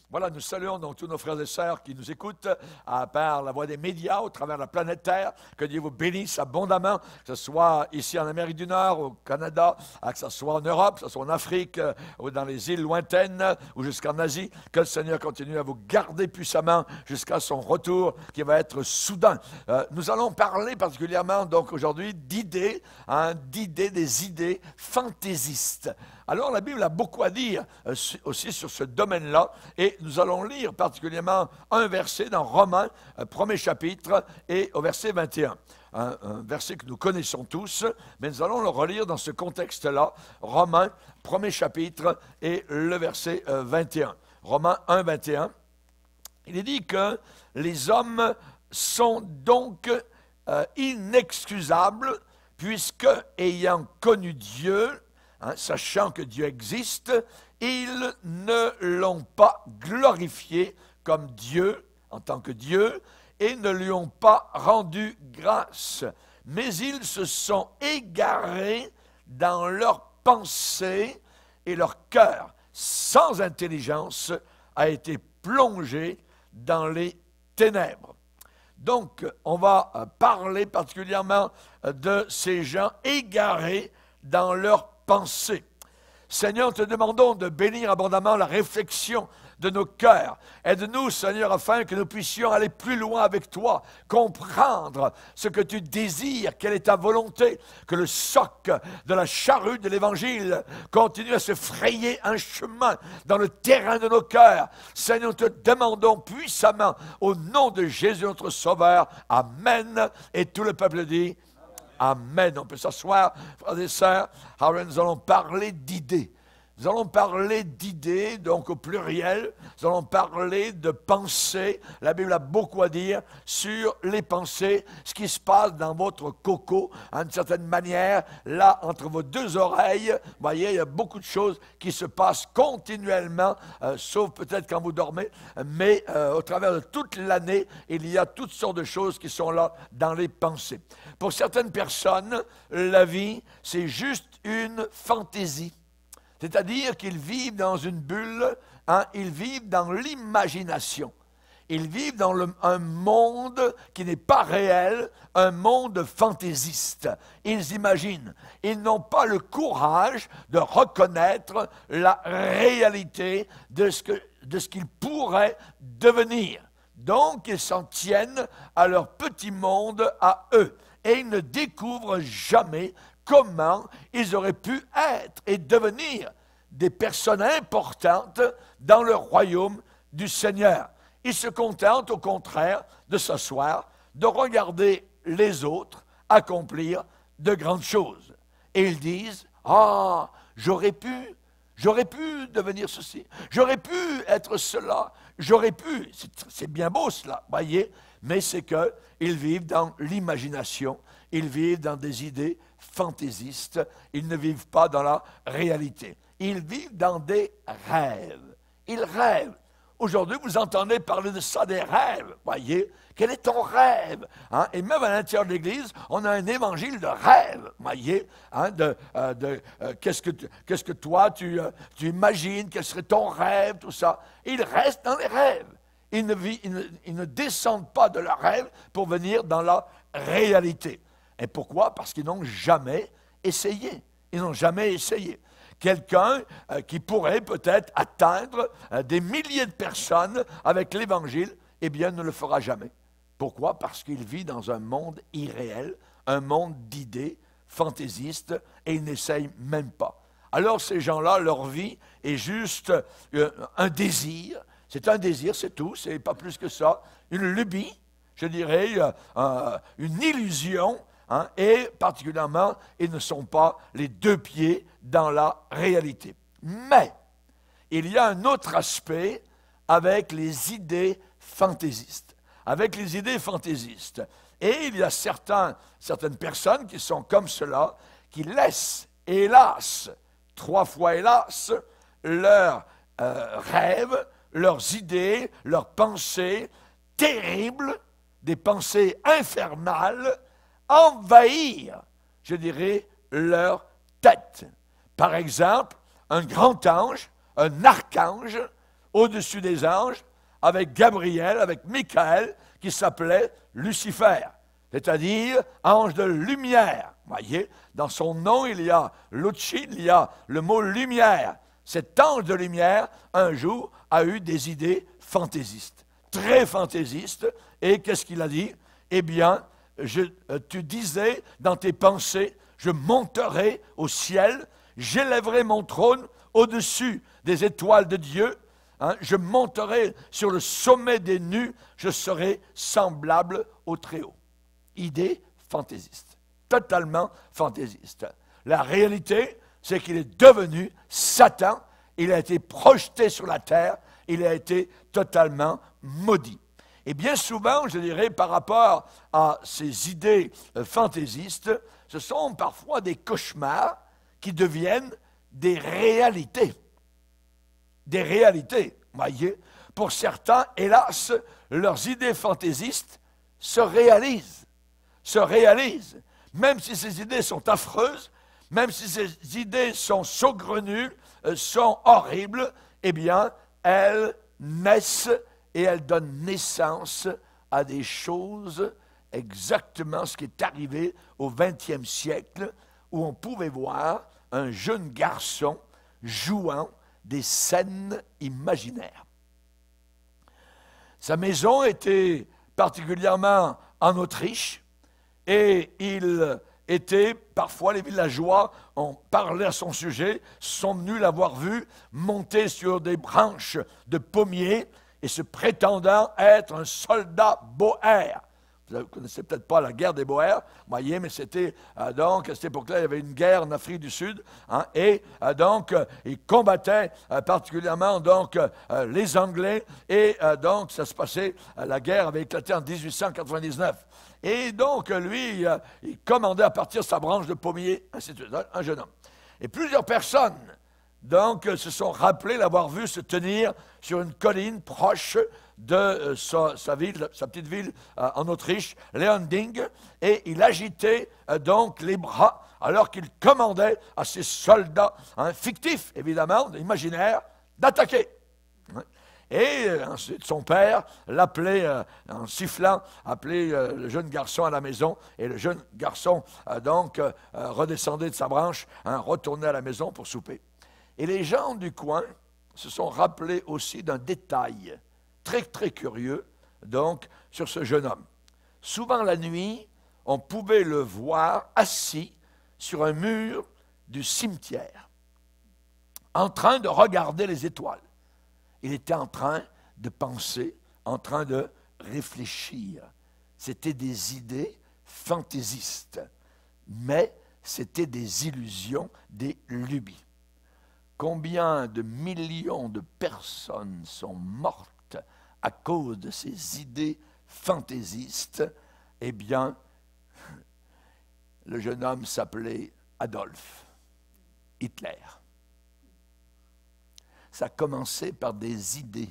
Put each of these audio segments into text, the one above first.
Voilà, nous saluons donc tous nos frères et sœurs qui nous écoutent par la voie des médias, au travers de la planète Terre. Que Dieu vous bénisse abondamment, que ce soit ici en Amérique du Nord, au Canada, que ce soit en Europe, que ce soit en Afrique, ou dans les îles lointaines, ou jusqu'en Asie. Que le Seigneur continue à vous garder puissamment jusqu'à son retour, qui va être soudain. Nous allons parler particulièrement donc aujourd'hui d'idées, des idées fantaisistes. Alors la Bible a beaucoup à dire aussi sur ce domaine-là, et nous allons lire particulièrement un verset dans Romains, premier chapitre, et au verset 21. Un verset que nous connaissons tous, mais nous allons le relire dans ce contexte-là. Romains, premier chapitre, et le verset 21. Romains 1, 21. Il est dit que les hommes sont donc inexcusables, puisque, ayant connu Dieu, sachant que Dieu existe, ils ne l'ont pas glorifié comme Dieu, en tant que Dieu, et ne lui ont pas rendu grâce. Mais ils se sont égarés dans leurs pensées, et leur cœur, sans intelligence, a été plongé dans les ténèbres. Donc, on va parler particulièrement de ces gens égarés dans leurs pensées. Seigneur, te demandons de bénir abondamment la réflexion de nos cœurs. Aide-nous, Seigneur, afin que nous puissions aller plus loin avec toi, comprendre ce que tu désires, quelle est ta volonté, que le soc de la charrue de l'Évangile continue à se frayer un chemin dans le terrain de nos cœurs. Seigneur, nous te demandons puissamment, au nom de Jésus notre Sauveur, Amen. Et tout le peuple dit Amen. On peut s'asseoir, frères et sœurs. Alors, nous allons parler d'idées. Nous allons parler d'idées, donc au pluriel. Nous allons parler de pensées. La Bible a beaucoup à dire sur les pensées, ce qui se passe dans votre coco, d'une certaine manière, là, entre vos deux oreilles. Vous voyez, il y a beaucoup de choses qui se passent continuellement, sauf peut-être quand vous dormez, mais au travers de toute l'année, il y a toutes sortes de choses qui sont là dans les pensées. Pour certaines personnes, la vie, c'est juste une fantaisie. C'est-à-dire qu'ils vivent dans une bulle, ils vivent dans l'imagination. Ils vivent dans un monde qui n'est pas réel, un monde fantaisiste. Ils imaginent. Ils n'ont pas le courage de reconnaître la réalité de ce qu'ils pourraient devenir. Donc, ils s'en tiennent à leur petit monde, à eux. Et ils ne découvrent jamais comment ils auraient pu être et devenir des personnes importantes dans le royaume du Seigneur. Ils se contentent au contraire de s'asseoir, de regarder les autres accomplir de grandes choses. Et ils disent, « Ah, j'aurais pu devenir ceci, j'aurais pu être cela, j'aurais pu. » C'est bien beau cela, voyez, mais c'est qu'ils vivent dans l'imagination, ils vivent dans des idées fantaisistes, ils ne vivent pas dans la réalité. Ils vivent dans des rêves. Ils rêvent. Aujourd'hui, vous entendez parler de ça, des rêves. Voyez, quel est ton rêve? Et même à l'intérieur de l'Église, on a un évangile de rêve. Voyez, qu'est-ce que toi, tu imagines, quel serait ton rêve, tout ça. Ils restent dans les rêves. Ils ne descendent pas de leurs rêves pour venir dans la réalité. Et pourquoi? Parce qu'ils n'ont jamais essayé. Ils n'ont jamais essayé. Quelqu'un qui pourrait peut-être atteindre des milliers de personnes avec l'Évangile, eh bien, ne le fera jamais. Pourquoi? Parce qu'il vit dans un monde irréel, un monde d'idées fantaisistes, et il n'essaye même pas. Alors, ces gens-là, leur vie est juste un désir. C'est un désir, c'est tout, c'est pas plus que ça. Une lubie, je dirais, une illusion. Et particulièrement, ils ne sont pas les deux pieds dans la réalité. Mais, il y a un autre aspect avec les idées fantaisistes. Avec les idées fantaisistes. Et il y a certaines personnes qui sont comme cela, qui laissent, hélas, 3 fois hélas, leurs rêves, leurs idées, leurs pensées terribles, des pensées infernales, envahir, je dirais, leur tête. Par exemple, un grand ange, un archange, au-dessus des anges, avec Gabriel, avec Michael, qui s'appelait Lucifer, c'est-à-dire ange de lumière. Voyez, dans son nom, il y a Luci, il y a le mot lumière. Cet ange de lumière, un jour, a eu des idées fantaisistes, très fantaisistes. Et qu'est-ce qu'il a dit? Eh bien, tu disais dans tes pensées, je monterai au ciel, j'élèverai mon trône au-dessus des étoiles de Dieu, je monterai sur le sommet des nues, je serai semblable au Très-Haut. Idée fantaisiste, totalement fantaisiste. La réalité, c'est qu'il est devenu Satan, il a été projeté sur la terre, il a été totalement maudit. Et bien souvent, je dirais, par rapport à ces idées fantaisistes, ce sont parfois des cauchemars qui deviennent des réalités. Des réalités, voyez. Pour certains, hélas, leurs idées fantaisistes se réalisent. Même si ces idées sont affreuses, même si ces idées sont saugrenues, sont horribles, eh bien, elles naissent et elles donnent naissance à des choses, exactement ce qui est arrivé au XXe siècle, où on pouvait voir un jeune garçon jouant des scènes imaginaires. Sa maison était particulièrement en Autriche, et il était, parfois les villageois ont parlé à son sujet, sont venus l'avoir vu monter sur des branches de pommiers et se prétendant être un soldat boer. Vous ne connaissez peut-être pas la guerre des Boers, voyez, mais c'était donc, à cette époque-là, il y avait une guerre en Afrique du Sud, et donc, ils combattaient particulièrement donc, les Anglais, et donc, ça se passait, la guerre avait éclaté en 1899. Et donc, lui, il commandait à partir de sa branche de pommier, ainsi de suite, un jeune homme. Et plusieurs personnes, donc, se sont rappelées l'avoir vu se tenir sur une colline proche de sa ville, sa petite ville en Autriche, Leonding, et il agitait donc les bras alors qu'il commandait à ses soldats, fictifs évidemment, imaginaires, d'attaquer. Et ensuite son père l'appelait, en sifflant, appelait le jeune garçon à la maison, et le jeune garçon donc redescendait de sa branche, retournait à la maison pour souper. Et les gens du coin se sont rappelés aussi d'un détail très, très curieux, donc, sur ce jeune homme. Souvent la nuit, on pouvait le voir assis sur un mur du cimetière, en train de regarder les étoiles. Il était en train de penser, en train de réfléchir. C'était des idées fantaisistes, mais c'était des illusions, des lubies. Combien de millions de personnes sont mortes à cause de ces idées fantaisistes? Eh bien, le jeune homme s'appelait Adolf Hitler. Ça a commencé par des idées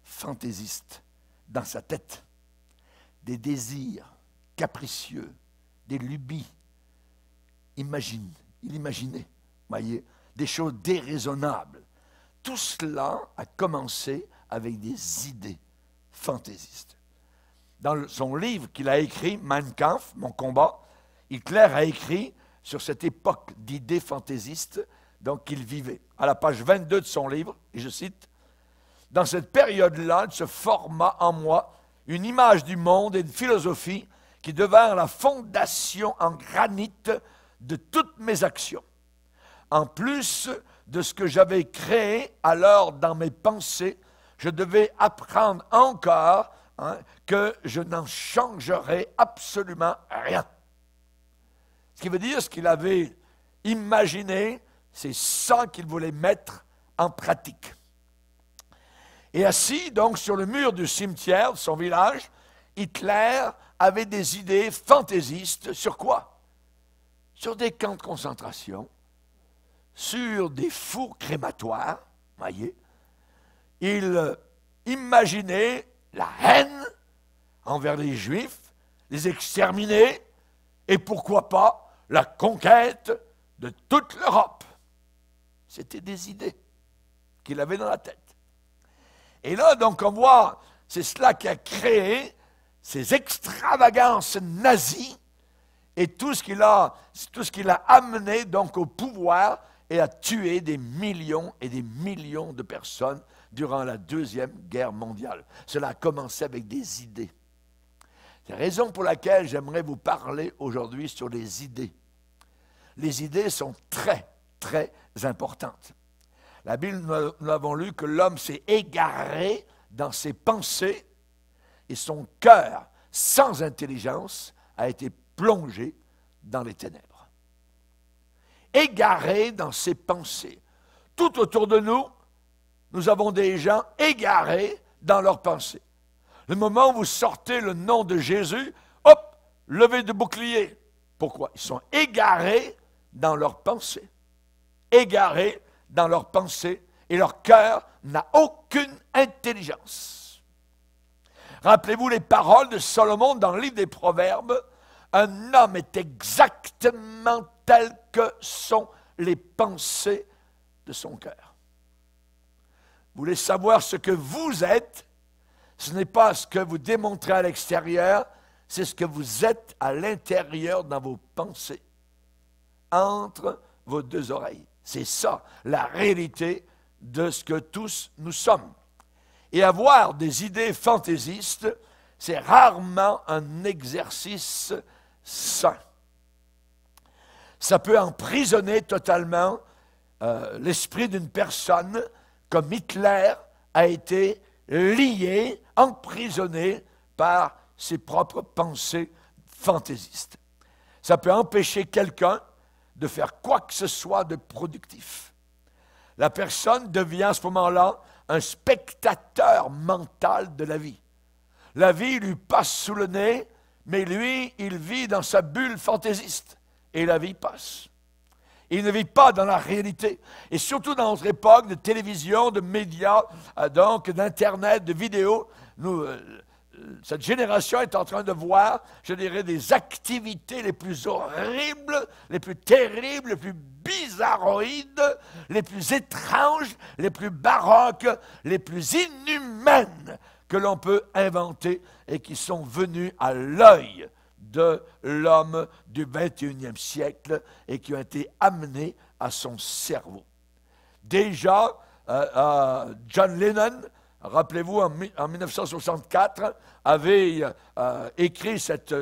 fantaisistes dans sa tête, des désirs capricieux, des lubies. Il imaginait, voyez, des choses déraisonnables. Tout cela a commencé avec des idées fantaisistes. Dans son livre qu'il a écrit, Mein Kampf, Mon combat, Hitler a écrit sur cette époque d'idées fantaisistes donc qu'il vivait. À la page 22 de son livre, et je cite, « Dans cette période-là, il se forma en moi une image du monde et une philosophie qui devinrent la fondation en granit de toutes mes actions. En plus de ce que j'avais créé alors dans mes pensées, je devais apprendre encore que je n'en changerais absolument rien. » Ce qui veut dire ce qu'il avait imaginé, c'est ça qu'il voulait mettre en pratique. Et assis donc sur le mur du cimetière de son village, Hitler avait des idées fantaisistes sur quoi? Sur des camps de concentration, sur des fours crématoires, voyez. Il imaginait la haine envers les Juifs, les exterminer, et pourquoi pas la conquête de toute l'Europe. C'était des idées qu'il avait dans la tête. Et là, donc, on voit, c'est cela qui a créé ces extravagances nazies et tout ce qu'il a amené donc au pouvoir et a tué des millions et des millions de personnes durant la Deuxième Guerre mondiale. Cela a commencé avec des idées. C'est la raison pour laquelle j'aimerais vous parler aujourd'hui sur les idées. Les idées sont très, très importantes. La Bible, nous avons lu que l'homme s'est égaré dans ses pensées et son cœur, sans intelligence, a été plongé dans les ténèbres. Égaré dans ses pensées. Tout autour de nous, nous avons des gens égarés dans leurs pensées. Le moment où vous sortez le nom de Jésus, hop, levez de bouclier. Pourquoi? Ils sont égarés dans leurs pensées. Égarés dans leurs pensées et leur cœur n'a aucune intelligence. Rappelez-vous les paroles de Salomon dans le livre des Proverbes. Un homme est exactement tel que sont les pensées de son cœur. Vous voulez savoir ce que vous êtes? Ce n'est pas ce que vous démontrez à l'extérieur, c'est ce que vous êtes à l'intérieur dans vos pensées, entre vos deux oreilles. C'est ça, la réalité de ce que tous nous sommes. Et avoir des idées fantaisistes, c'est rarement un exercice sain. Ça peut emprisonner totalement l'esprit d'une personne, comme Hitler a été lié, emprisonné par ses propres pensées fantaisistes. Ça peut empêcher quelqu'un de faire quoi que ce soit de productif. La personne devient à ce moment-là un spectateur mental de la vie. La vie lui passe sous le nez, mais lui, il vit dans sa bulle fantaisiste. Et la vie passe. Il ne vit pas dans la réalité. Et surtout dans notre époque de télévision, de médias, donc d'Internet, de vidéos, cette génération est en train de voir, je dirais, des activités les plus horribles, les plus terribles, les plus bizarroïdes, les plus étranges, les plus baroques, les plus inhumaines que l'on peut inventer et qui sont venues à l'œil de l'homme du 21e siècle et qui ont été amenés à son cerveau. Déjà, John Lennon, rappelez-vous, en 1964, avait écrit cette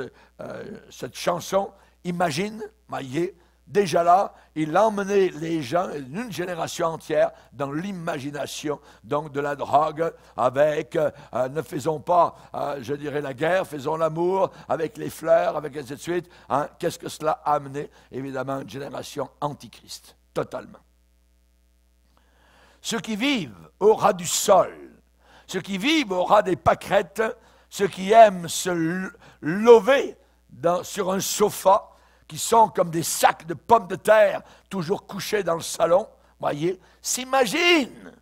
chanson « Imagine », voyez. Déjà là, il emmenait les gens, une génération entière, dans l'imagination donc de la drogue, avec ne faisons pas, je dirais, la guerre, faisons l'amour, avec les fleurs, avec ainsi de suite. Hein. Qu'est-ce que cela a amené? Évidemment, une génération antichrist, totalement. Ceux qui vivent au ras du sol, ceux qui vivent au ras des pâquerettes, ceux qui aiment se lever sur un sofa, qui sont comme des sacs de pommes de terre, toujours couchés dans le salon, voyez, s'imaginent.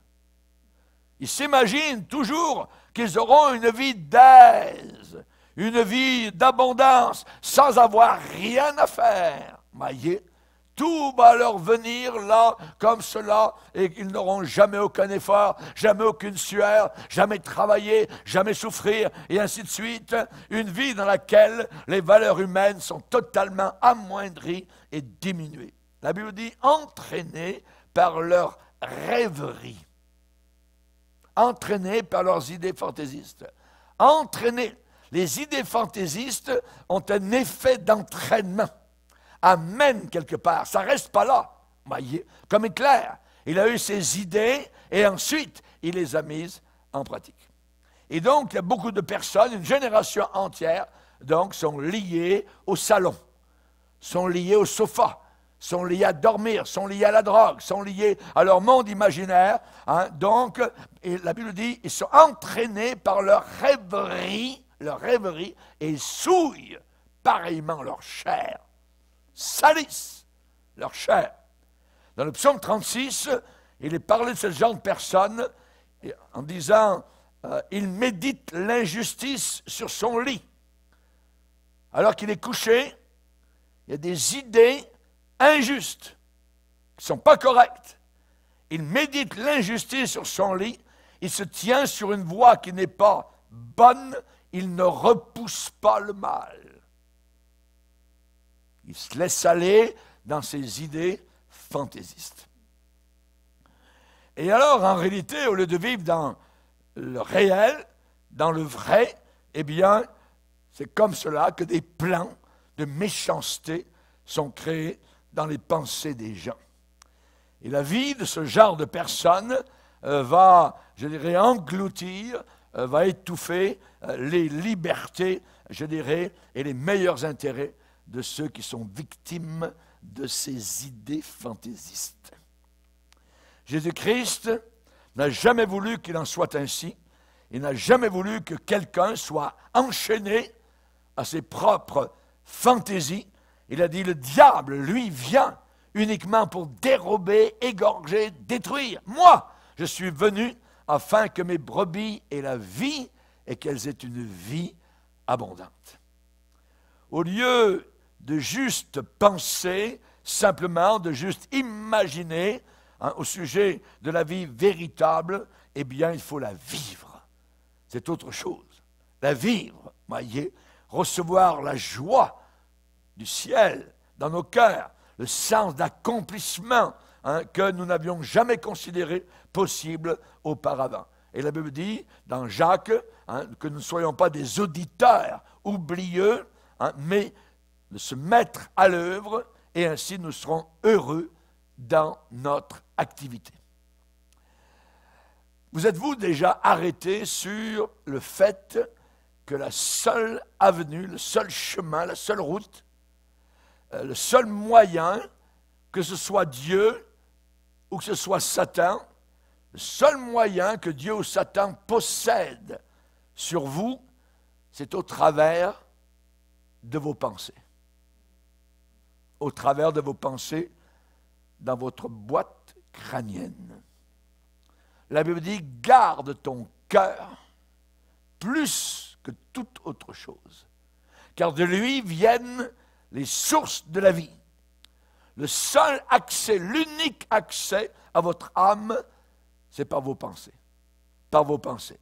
Ils s'imaginent toujours qu'ils auront une vie d'aise, une vie d'abondance, sans avoir rien à faire, voyez. Tout va leur venir là, comme cela, et ils n'auront jamais aucun effort, jamais aucune sueur, jamais travailler, jamais souffrir, et ainsi de suite. Une vie dans laquelle les valeurs humaines sont totalement amoindries et diminuées. La Bible dit entraînés par leurs rêveries, entraînés par leurs idées fantaisistes. Entraînés. Les idées fantaisistes ont un effet d'entraînement. Amène quelque part, ça ne reste pas là. Voyez, comme Hitler, il a eu ses idées et ensuite il les a mises en pratique. Et donc, il y a beaucoup de personnes, une génération entière, donc, sont liées au salon, sont liées au sofa, sont liées à dormir, sont liées à la drogue, sont liées à leur monde imaginaire. Hein. Donc, et la Bible dit, ils sont entraînés par leur rêverie, et ils souillent pareillement leur chair. Salissent leur chair. Dans le psaume 36, il est parlé de ce genre de personnes en disant il médite l'injustice sur son lit. Alors qu'il est couché, il y a des idées injustes qui ne sont pas correctes. Il médite l'injustice sur son lit, il se tient sur une voie qui n'est pas bonne, il ne repousse pas le mal. Il se laisse aller dans ses idées fantaisistes. Et alors, en réalité, au lieu de vivre dans le réel, dans le vrai, eh bien, c'est comme cela que des plans de méchanceté sont créés dans les pensées des gens. Et la vie de ce genre de personnes va, je dirais, engloutir, va étouffer les libertés, je dirais, et les meilleurs intérêts de ceux qui sont victimes de ces idées fantaisistes. Jésus-Christ n'a jamais voulu qu'il en soit ainsi. Il n'a jamais voulu que quelqu'un soit enchaîné à ses propres fantaisies. Il a dit, le diable, lui, vient uniquement pour dérober, égorger, détruire. Moi, je suis venu afin que mes brebis aient la vie et qu'elles aient une vie abondante. Au lieu de juste penser, simplement de juste imaginer au sujet de la vie véritable, eh bien, il faut la vivre. C'est autre chose. La vivre, voyez, recevoir la joie du ciel dans nos cœurs, le sens d'accomplissement que nous n'avions jamais considéré possible auparavant. Et la Bible dit, dans Jacques, que nous ne soyons pas des auditeurs oublieux, mais de se mettre à l'œuvre, et ainsi nous serons heureux dans notre activité. Vous êtes-vous déjà arrêté sur le fait que la seule avenue, le seul chemin, la seule route, le seul moyen, que ce soit Dieu ou que ce soit Satan, le seul moyen que Dieu ou Satan possède sur vous, c'est au travers de vos pensées. Au travers de vos pensées dans votre boîte crânienne. La Bible dit, garde ton cœur plus que toute autre chose, car de lui viennent les sources de la vie. Le seul accès, l'unique accès à votre âme, c'est par vos pensées. Par vos pensées.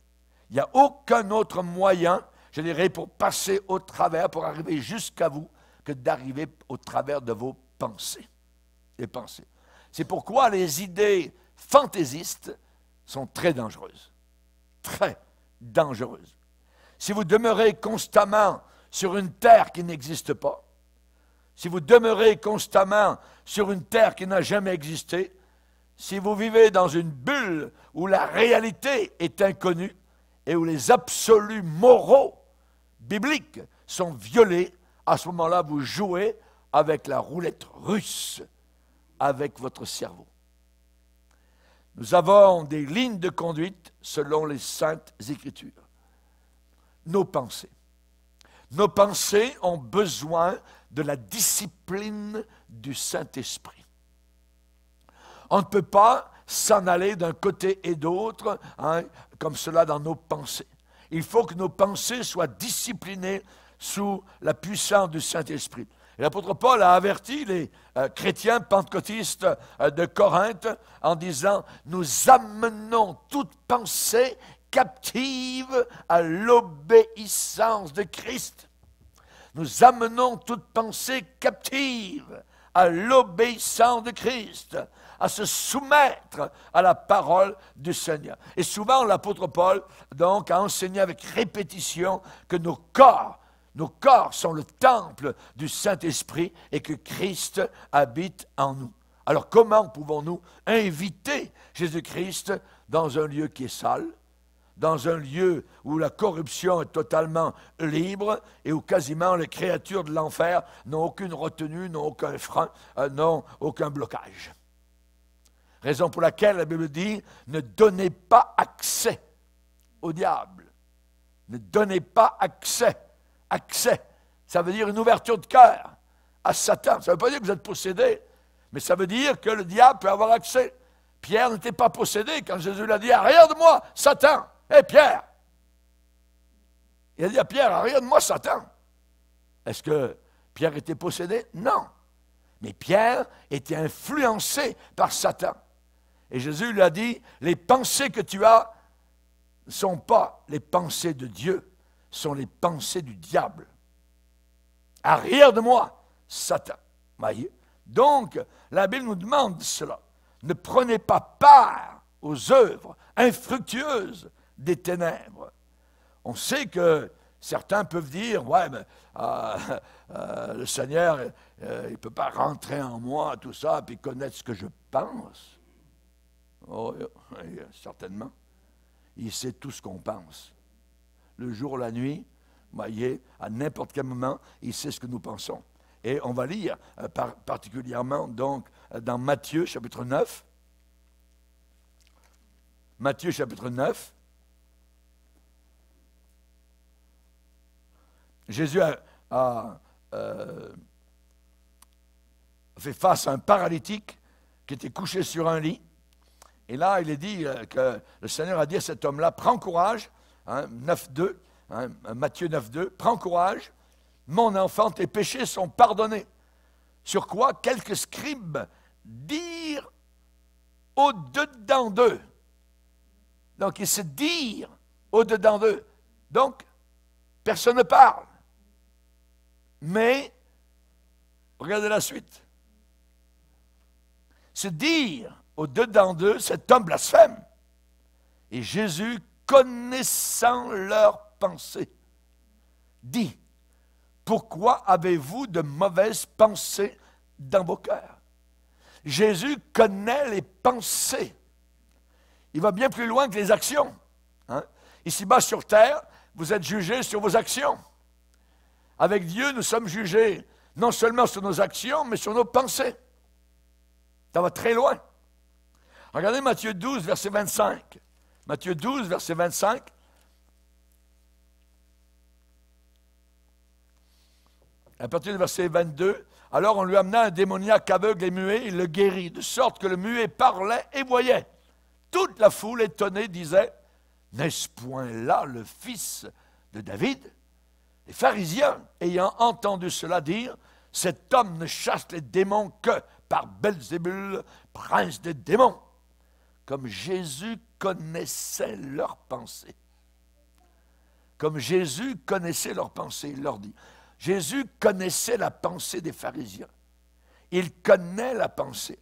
Il n'y a aucun autre moyen, je dirais, pour passer au travers, pour arriver jusqu'à vous, que d'arriver au travers de vos pensées. Les pensées. C'est pourquoi les idées fantaisistes sont très dangereuses. Très dangereuses. Si vous demeurez constamment sur une terre qui n'existe pas, si vous demeurez constamment sur une terre qui n'a jamais existé, si vous vivez dans une bulle où la réalité est inconnue et où les absolus moraux bibliques sont violés, à ce moment-là, vous jouez avec la roulette russe, avec votre cerveau. Nous avons des lignes de conduite selon les Saintes Écritures. Nos pensées. Nos pensées ont besoin de la discipline du Saint-Esprit. On ne peut pas s'en aller d'un côté et d'autre, comme cela dans nos pensées. Il faut que nos pensées soient disciplinées sous la puissance du Saint-Esprit. Et l'apôtre Paul a averti les chrétiens pentecôtistes de Corinthe en disant « Nous amenons toute pensée captive à l'obéissance de Christ. » Nous amenons toute pensée captive à l'obéissance de Christ, à se soumettre à la parole du Seigneur. Et souvent, l'apôtre Paul, donc, a enseigné avec répétition que nos corps sont le temple du Saint-Esprit et que Christ habite en nous. Alors, comment pouvons-nous inviter Jésus-Christ dans un lieu qui est sale, dans un lieu où la corruption est totalement libre et où quasiment les créatures de l'enfer n'ont aucune retenue, n'ont aucun frein, n'ont aucun blocage. Raison pour laquelle la Bible dit, ne donnez pas accès au diable. Ne donnez pas accès. Accès, ça veut dire une ouverture de cœur à Satan. Ça ne veut pas dire que vous êtes possédé, mais ça veut dire que le diable peut avoir accès. Pierre n'était pas possédé quand Jésus l'a dit, arrière de moi, Satan. Hé, Pierre! Il a dit à Pierre, arrière de moi, Satan. Est-ce que Pierre était possédé? Non. Mais Pierre était influencé par Satan. Et Jésus lui a dit, les pensées que tu as, ne sont pas les pensées de Dieu, sont les pensées du diable. Arrière de moi, Satan. Voyez? Donc, la Bible nous demande cela. Ne prenez pas part aux œuvres infructueuses des ténèbres. On sait que certains peuvent dire, ouais, mais le Seigneur, il ne peut pas rentrer en moi, tout ça, puis connaître ce que je pense. Oh, oui, certainement. Il sait tout ce qu'on pense. Le jour, la nuit, voyez, à n'importe quel moment, il sait ce que nous pensons. Et on va lire particulièrement donc dans Matthieu chapitre 9. Matthieu chapitre 9. Jésus a fait face à un paralytique qui était couché sur un lit. Et là, il est dit que le Seigneur a dit à cet homme-là, prends courage, hein, 9.2, hein, Matthieu 9.2, prends courage, mon enfant, tes péchés sont pardonnés. Sur quoi quelques scribes dirent au-dedans d'eux. Donc, ils se dirent au-dedans d'eux. Donc, personne ne parle. Mais, regardez la suite. Se dire au-dedans d'eux, cet homme blasphème. Et Jésus, connaissant leurs pensées, dit, pourquoi avez-vous de mauvaises pensées dans vos cœurs? Jésus connaît les pensées. Il va bien plus loin que les actions. Hein? Ici-bas sur terre, vous êtes jugés sur vos actions. Avec Dieu, nous sommes jugés non seulement sur nos actions, mais sur nos pensées. Ça va très loin. Regardez Matthieu 12, verset 25. Matthieu 12, verset 25. À partir du verset 22, alors on lui amena un démoniaque aveugle et muet, il le guérit, de sorte que le muet parlait et voyait. Toute la foule étonnée disait, n'est-ce point là le fils de David? Les pharisiens, ayant entendu cela dire, cet homme ne chasse les démons que par Belzébul, prince des démons. Comme Jésus connaissait leurs pensées. Comme Jésus connaissait leurs pensées, il leur dit. Jésus connaissait la pensée des pharisiens. Il connaît la pensée.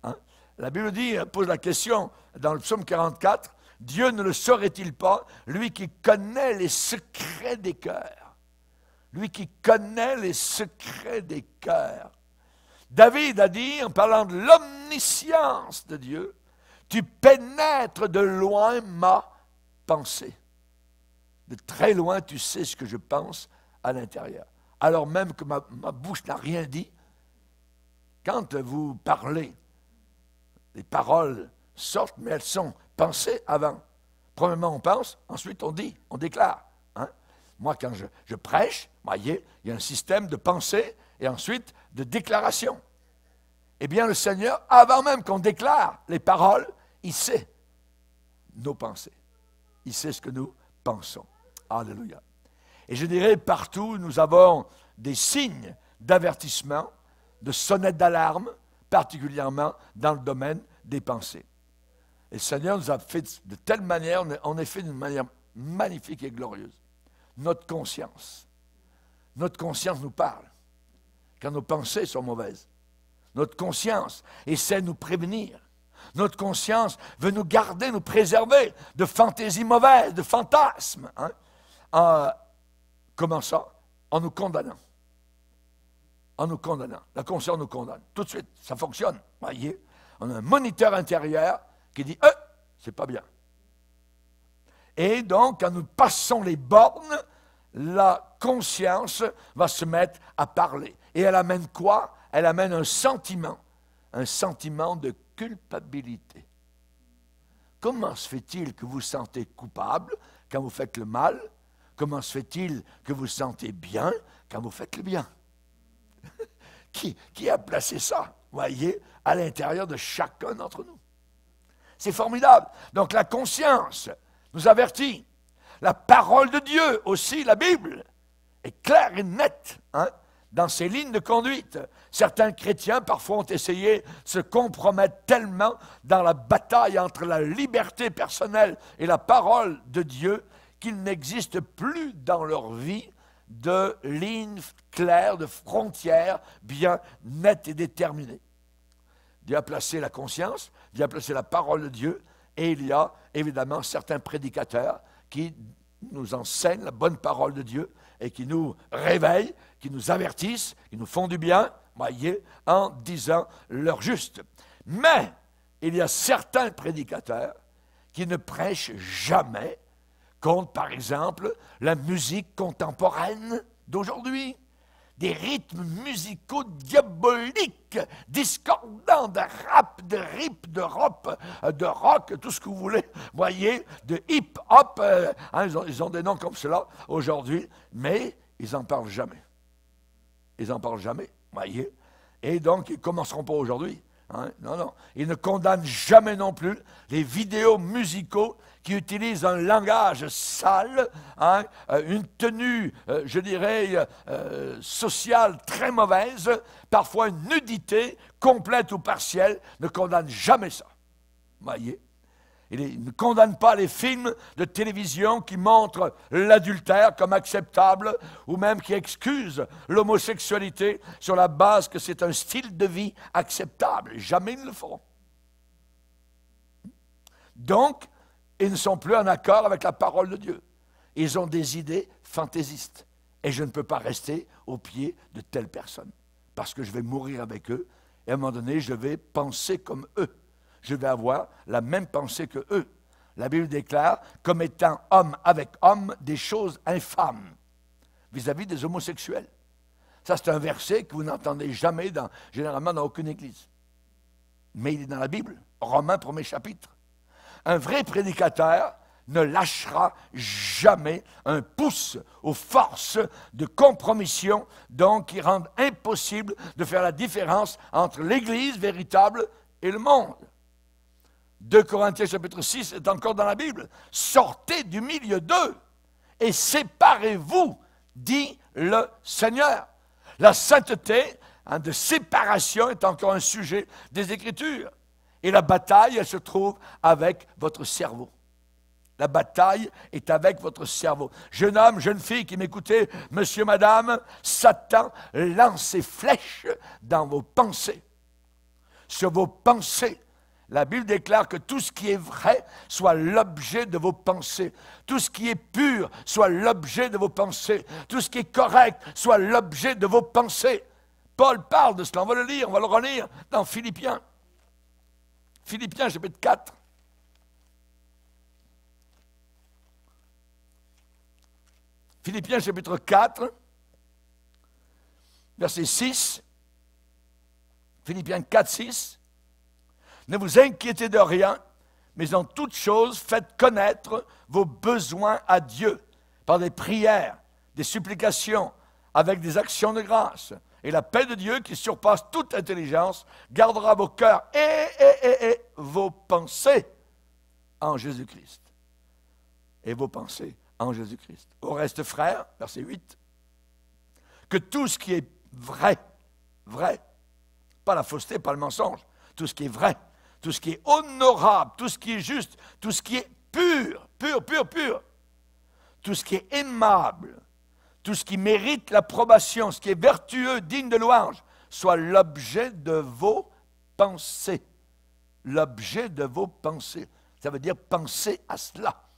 Hein? La Bible dit, pose la question dans le psaume 44, Dieu ne le saurait-il pas, lui qui connaît les secrets des cœurs. Lui qui connaît les secrets des cœurs. David a dit, en parlant de l'omniscience de Dieu, tu pénètres de loin ma pensée. De très loin, tu sais ce que je pense à l'intérieur. Alors même que ma bouche n'a rien dit, quand vous parlez, les paroles sortent, mais elles sont pensées avant. Premièrement, on pense, ensuite on dit, on déclare. Hein? Moi, quand je prêche, voyez, il y a un système de pensée et ensuite de déclaration. Eh bien, le Seigneur, avant même qu'on déclare les paroles, il sait nos pensées. Il sait ce que nous pensons. Alléluia. Et je dirais, partout, nous avons des signes d'avertissement, de sonnettes d'alarme, particulièrement dans le domaine des pensées. Et le Seigneur nous a fait de telle manière, on est fait d'une manière magnifique et glorieuse. Notre conscience nous parle quand nos pensées sont mauvaises. Notre conscience essaie de nous prévenir. Notre conscience veut nous garder, nous préserver de fantaisies mauvaises, de fantasmes. Hein? Comment ça? En nous condamnant. En nous condamnant. La conscience nous condamne. Tout de suite, ça fonctionne. Voyez, on a un moniteur intérieur qui dit « c'est pas bien ». Et donc, quand nous passons les bornes, la conscience va se mettre à parler. Et elle amène quoi? Elle amène un sentiment de culpabilité. Comment se fait-il que vous vous sentez coupable quand vous faites le mal? Comment se fait-il que vous vous sentez bien quand vous faites le bien? Qui a placé ça, voyez, à l'intérieur de chacun d'entre nous? C'est formidable. Donc la conscience nous avertit. La parole de Dieu aussi, la Bible, est claire et nette. Hein? dans ses lignes de conduite. Certains chrétiens, parfois, ont essayé de se compromettre tellement dans la bataille entre la liberté personnelle et la parole de Dieu qu'il n'existe plus dans leur vie de lignes claires, de frontières bien nettes et déterminées. Dieu a placé la conscience, Dieu a placé la parole de Dieu, et il y a évidemment certains prédicateurs qui nous enseignent la bonne parole de Dieu et qui nous réveillent, qui nous avertissent, qui nous font du bien, voyez, en disant leur juste. Mais il y a certains prédicateurs qui ne prêchent jamais contre, par exemple, la musique contemporaine d'aujourd'hui. Des rythmes musicaux diaboliques, discordants, de rap, de rip, de rock, tout ce que vous voulez, voyez, de hip-hop, ils ont des noms comme cela aujourd'hui, mais ils n'en parlent jamais. Ils n'en parlent jamais, voyez. Et donc, ils ne commenceront pas aujourd'hui. Non, non. Ils ne condamnent jamais non plus les vidéos musicaux qui utilisent un langage sale, une tenue, je dirais, sociale très mauvaise, parfois une nudité complète ou partielle, ne condamnent jamais ça. Voyez? Ils ne condamnent pas les films de télévision qui montrent l'adultère comme acceptable ou même qui excusent l'homosexualité sur la base que c'est un style de vie acceptable. Jamais ils ne le feront. Donc, ils ne sont plus en accord avec la parole de Dieu. Ils ont des idées fantaisistes. Et je ne peux pas rester au pied de telles personnes. Parce que je vais mourir avec eux. Et à un moment donné, je vais penser comme eux. Je vais avoir la même pensée que eux. La Bible déclare, comme étant homme avec homme, des choses infâmes vis-à-vis des homosexuels. Ça, c'est un verset que vous n'entendez jamais, généralement, dans aucune église. Mais il est dans la Bible, Romains 1er chapitre. Un vrai prédicateur ne lâchera jamais un pouce aux forces de compromission, donc qui rendent impossible de faire la différence entre l'Église véritable et le monde. 2 Corinthiens chapitre 6 est encore dans la Bible. Sortez du milieu d'eux et séparez-vous, dit le Seigneur. La sainteté de séparation est encore un sujet des Écritures. Et la bataille, elle se trouve avec votre cerveau. La bataille est avec votre cerveau. Jeune homme, jeune fille qui m'écoutez, monsieur, madame, Satan lance ses flèches dans vos pensées. Sur vos pensées. La Bible déclare que tout ce qui est vrai soit l'objet de vos pensées. Tout ce qui est pur soit l'objet de vos pensées. Tout ce qui est correct soit l'objet de vos pensées. Paul parle de cela, on va le lire, on va le relire dans Philippiens. Philippiens chapitre 4. Philippiens chapitre 4, verset 6. Philippiens 4, 6. Ne vous inquiétez de rien, mais en toute chose, faites connaître vos besoins à Dieu par des prières, des supplications, avec des actions de grâce. Et la paix de Dieu, qui surpasse toute intelligence, gardera vos cœurs et vos pensées en Jésus-Christ. Et vos pensées en Jésus-Christ. Au reste, frères, verset 8, que tout ce qui est vrai, pas la fausseté, pas le mensonge, tout ce qui est vrai, tout ce qui est honorable, tout ce qui est juste, tout ce qui est pur, tout ce qui est aimable, tout ce qui mérite l'approbation, ce qui est vertueux, digne de louange, soit l'objet de vos pensées. L'objet de vos pensées. Ça veut dire penser à cela.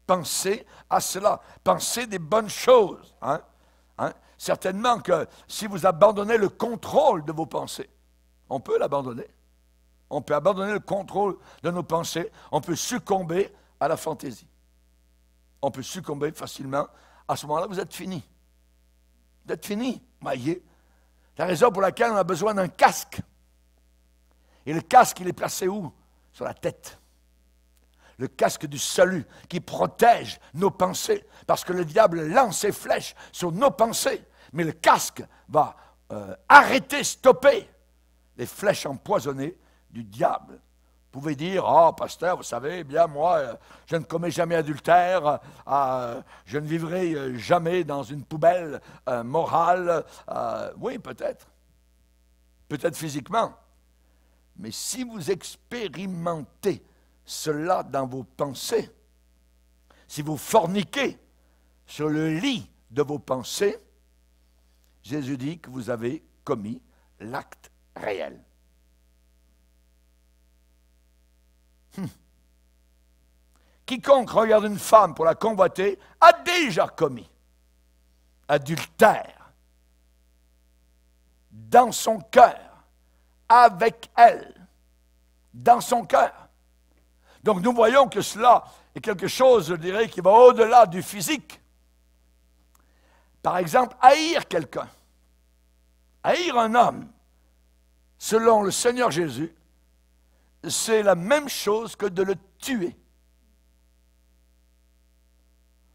Pensez à cela. Pensez des bonnes choses. Certainement que si vous abandonnez le contrôle de vos pensées, on peut l'abandonner. On peut abandonner le contrôle de nos pensées. On peut succomber à la fantaisie. On peut succomber facilement. À ce moment-là, vous êtes fini. Vous êtes fini, voyez. C'est la raison pour laquelle on a besoin d'un casque. Et le casque, il est placé où? Sur la tête. Le casque du salut qui protège nos pensées. Parce que le diable lance ses flèches sur nos pensées. Mais le casque va arrêter, stopper les flèches empoisonnées du diable pouvez dire, ah, pasteur, vous savez, eh bien, moi, je ne commets jamais adultère, je ne vivrai jamais dans une poubelle morale. Oui, peut-être. Peut-être physiquement. Mais si vous expérimentez cela dans vos pensées, si vous forniquez sur le lit de vos pensées, Jésus dit que vous avez commis l'acte réel. Quiconque regarde une femme pour la convoiter a déjà commis adultère dans son cœur, avec elle, dans son cœur. Donc nous voyons que cela est quelque chose, je dirais, qui va au-delà du physique. Par exemple, haïr quelqu'un, haïr un homme, selon le Seigneur Jésus, c'est la même chose que de le tuer.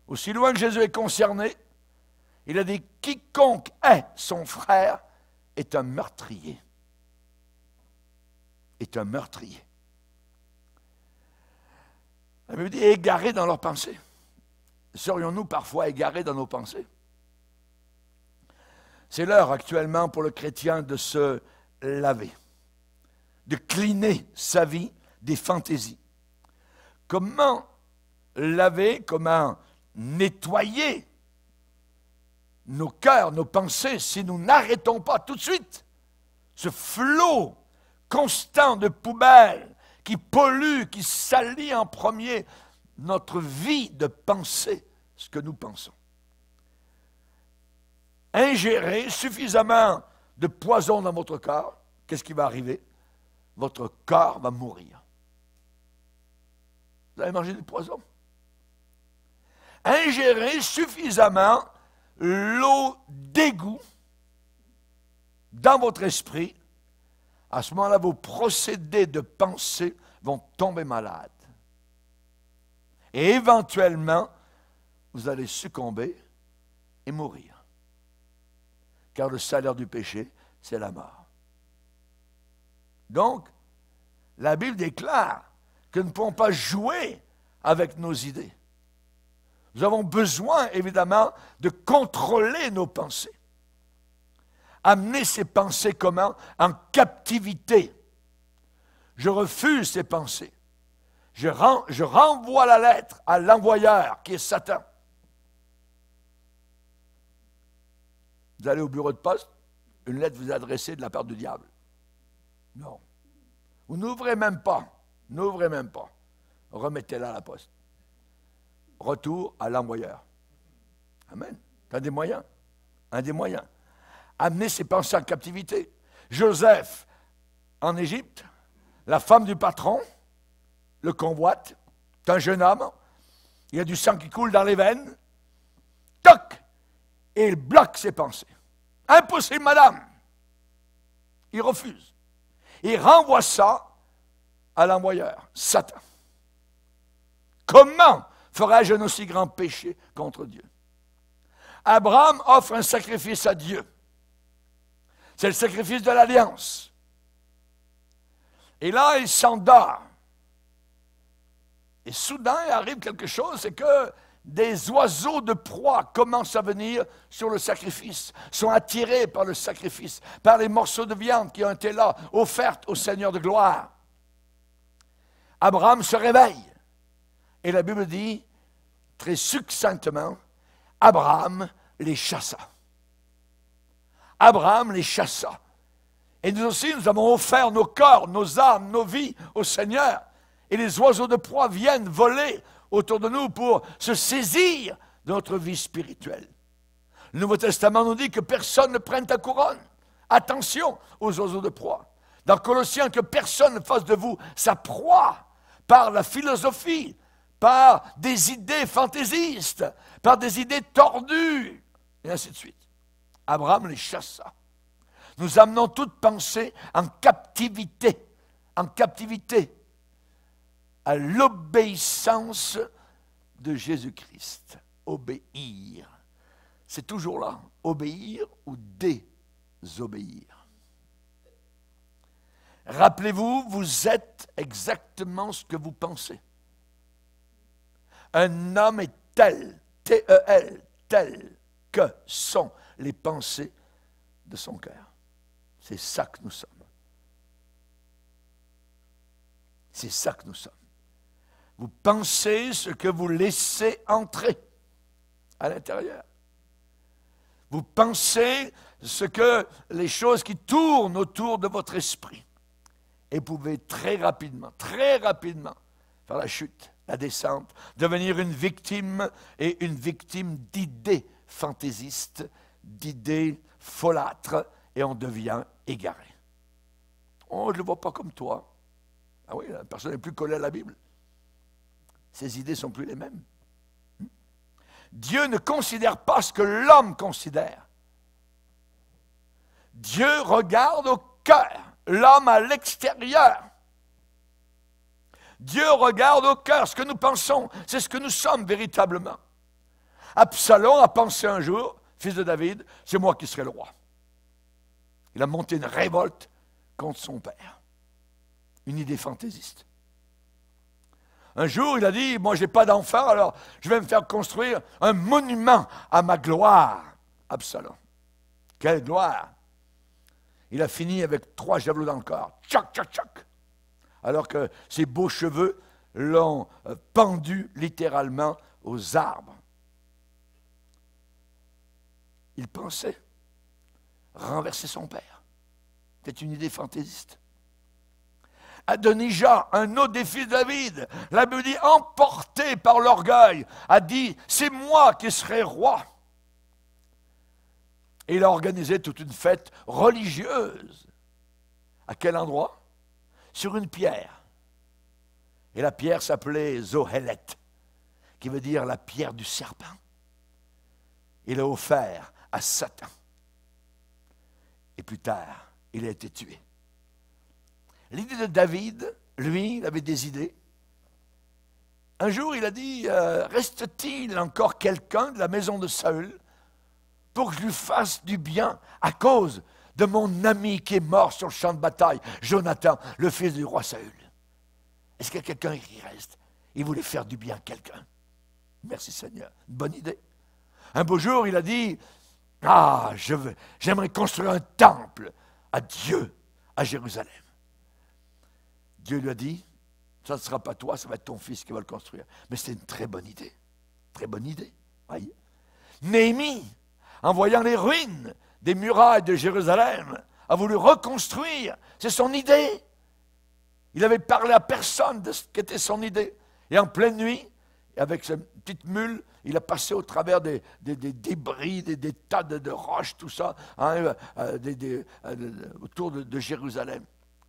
Aussi loin que Jésus est concerné, il a dit « Quiconque hait son frère est un meurtrier. » Est un meurtrier. La Bible dit « égarés dans leurs pensées ». Serions-nous parfois égarés dans nos pensées? C'est l'heure actuellement pour le chrétien de se laver, de cleaner sa vie des fantaisies. Comment laver, comment nettoyer nos cœurs, nos pensées, si nous n'arrêtons pas tout de suite ce flot constant de poubelles qui pollue, qui salit en premier notre vie de penser ce que nous pensons. Ingérez suffisamment de poison dans votre corps, qu'est-ce qui va arriver? Votre corps va mourir. Vous avez mangé du poison? Ingérez suffisamment l'eau d'égout dans votre esprit. À ce moment-là, vos procédés de pensée vont tomber malades. Et éventuellement, vous allez succomber et mourir. Car le salaire du péché, c'est la mort. Donc, la Bible déclare que nous ne pouvons pas jouer avec nos idées. Nous avons besoin, évidemment, de contrôler nos pensées. Amener ces pensées comment? En captivité. Je refuse ces pensées. Je renvoie la lettre à l'envoyeur, qui est Satan. Vous allez au bureau de poste, une lettre vous est adressée de la part du diable. Non. Vous n'ouvrez même pas. N'ouvrez même pas. Remettez-la à la poste. Retour à l'envoyeur. Amen. C'est un des moyens. Un des moyens. Amener ses pensées en captivité. Joseph, en Égypte, la femme du patron, le convoite. C'est un jeune homme. Il y a du sang qui coule dans les veines. Toc! Et il bloque ses pensées. Impossible, madame. Il refuse. Il renvoie ça à l'envoyeur, Satan. Comment ferais-je un aussi grand péché contre Dieu? Abraham offre un sacrifice à Dieu. C'est le sacrifice de l'alliance. Et là, il s'endort. Et soudain, il arrive quelque chose, c'est que des oiseaux de proie commencent à venir sur le sacrifice, sont attirés par le sacrifice, par les morceaux de viande qui ont été là, offertes au Seigneur de gloire. Abraham se réveille. Et la Bible dit, très succinctement, Abraham les chassa. Abraham les chassa. Et nous aussi, nous avons offert nos corps, nos âmes, nos vies au Seigneur. Et les oiseaux de proie viennent voler autour de nous pour se saisir de notre vie spirituelle. Le Nouveau Testament nous dit que personne ne prenne ta couronne. Attention aux oiseaux de proie. Dans Colossiens, que personne ne fasse de vous sa proie par la philosophie, par des idées fantaisistes, par des idées tordues, et ainsi de suite. Abraham les chassa. Nous amenons toute pensée en captivité à l'obéissance de Jésus-Christ. Obéir. C'est toujours là. Obéir ou désobéir. Rappelez-vous, vous êtes exactement ce que vous pensez. Un homme est tel, T-E-L, tel que sont les pensées de son cœur. C'est ça que nous sommes. C'est ça que nous sommes. Vous pensez ce que vous laissez entrer à l'intérieur. Vous pensez ce que les choses qui tournent autour de votre esprit. Et vous pouvez très rapidement, faire la chute, la descente, devenir une victime et une victime d'idées fantaisistes, d'idées folâtres, et on devient égaré. Oh, je ne le vois pas comme toi. Ah oui, la personne n'est plus collée à la Bible. Ses idées ne sont plus les mêmes. Dieu ne considère pas ce que l'homme considère. Dieu regarde au cœur, l'homme à l'extérieur. Dieu regarde au cœur, ce que nous pensons, c'est ce que nous sommes véritablement. Absalom a pensé un jour, fils de David, c'est moi qui serai le roi. Il a monté une révolte contre son père. Une idée fantaisiste. Un jour, il a dit, moi, je n'ai pas d'enfant, alors je vais me faire construire un monument à ma gloire. Absalom. Quelle gloire! Il a fini avec 3 javelots dans le corps. Tchac, tchac, tchac. Alors que ses beaux cheveux l'ont pendu littéralement aux arbres. Il pensait renverser son père. C'était une idée fantaisiste. Adonijah, un autre des fils de David, la Bible dit, emporté par l'orgueil, a dit, c'est moi qui serai roi. Et il a organisé toute une fête religieuse. À quel endroit? Sur une pierre. Et la pierre s'appelait Zohélet, qui veut dire la pierre du serpent. Il l'a offert à Satan. Et plus tard, il a été tué. L'idée de David, lui, il avait des idées. Un jour, il a dit, reste-t-il encore quelqu'un de la maison de Saül pour que je lui fasse du bien à cause de mon ami qui est mort sur le champ de bataille, Jonathan, le fils du roi Saül? Est-ce qu'il y a quelqu'un qui reste? Il voulait faire du bien à quelqu'un. Merci Seigneur, une bonne idée. Un beau jour, il a dit, j'aimerais construire un temple à Dieu à Jérusalem. Dieu lui a dit, ça ne sera pas toi, ça va être ton fils qui va le construire. Mais c'était une très bonne idée. Très bonne idée. Voyez. Néhémie, en voyant les ruines des murailles de Jérusalem, a voulu reconstruire. C'est son idée. Il avait parlé à personne de ce qu'était son idée. Et en pleine nuit, avec sa petite mule, il a passé au travers des débris, des tas de roches, tout ça, hein, autour de Jérusalem.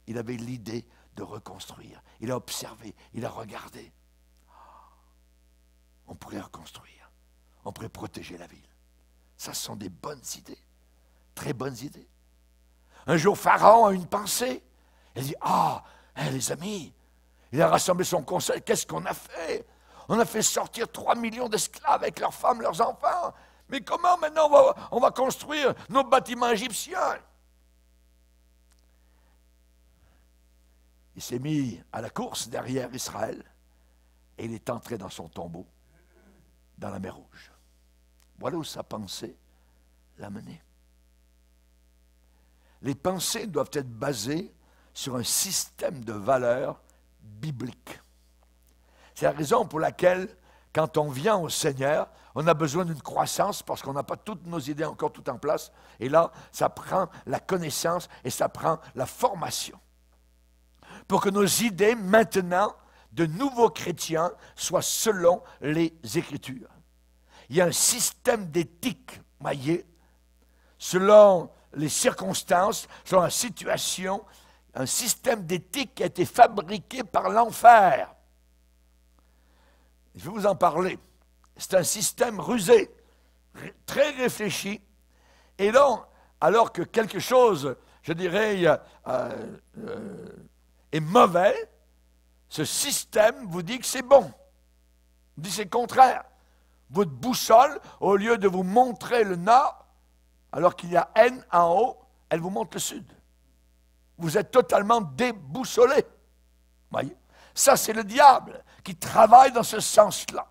Il avait l'idée de reconstruire. Il a observé, il a regardé. On pourrait reconstruire. On pourrait protéger la ville. Ça, ce sont des bonnes idées. Très bonnes idées. Un jour, Pharaon a une pensée. Il dit, les amis, il a rassemblé son conseil. Qu'est-ce qu'on a fait? On a fait sortir 3 millions d'esclaves avec leurs femmes, leurs enfants. Mais comment maintenant on va construire nos bâtiments égyptiens? Il s'est mis à la course derrière Israël et il est entré dans son tombeau, dans la mer Rouge. Voilà où sa pensée l'a mené. Les pensées doivent être basées sur un système de valeurs bibliques. C'est la raison pour laquelle, quand on vient au Seigneur, on a besoin d'une croissance parce qu'on n'a pas toutes nos idées encore toutes en place. Et là, ça prend la connaissance et ça prend la formation. Pour que nos idées, maintenant, de nouveaux chrétiens, soient selon les Écritures. Il y a un système d'éthique, voyez, selon les circonstances, selon la situation, un système d'éthique qui a été fabriqué par l'enfer. Je vais vous en parler. C'est un système rusé, très réfléchi. Et donc, alors que quelque chose, je dirais, est mauvais, ce système vous dit que c'est bon. Il dit c'est le contraire. Votre boussole, au lieu de vous montrer le nord, alors qu'il y a N en haut, elle vous montre le sud. vous êtes totalement déboussolé. Voyez? Ça, c'est le diable qui travaille dans ce sens-là.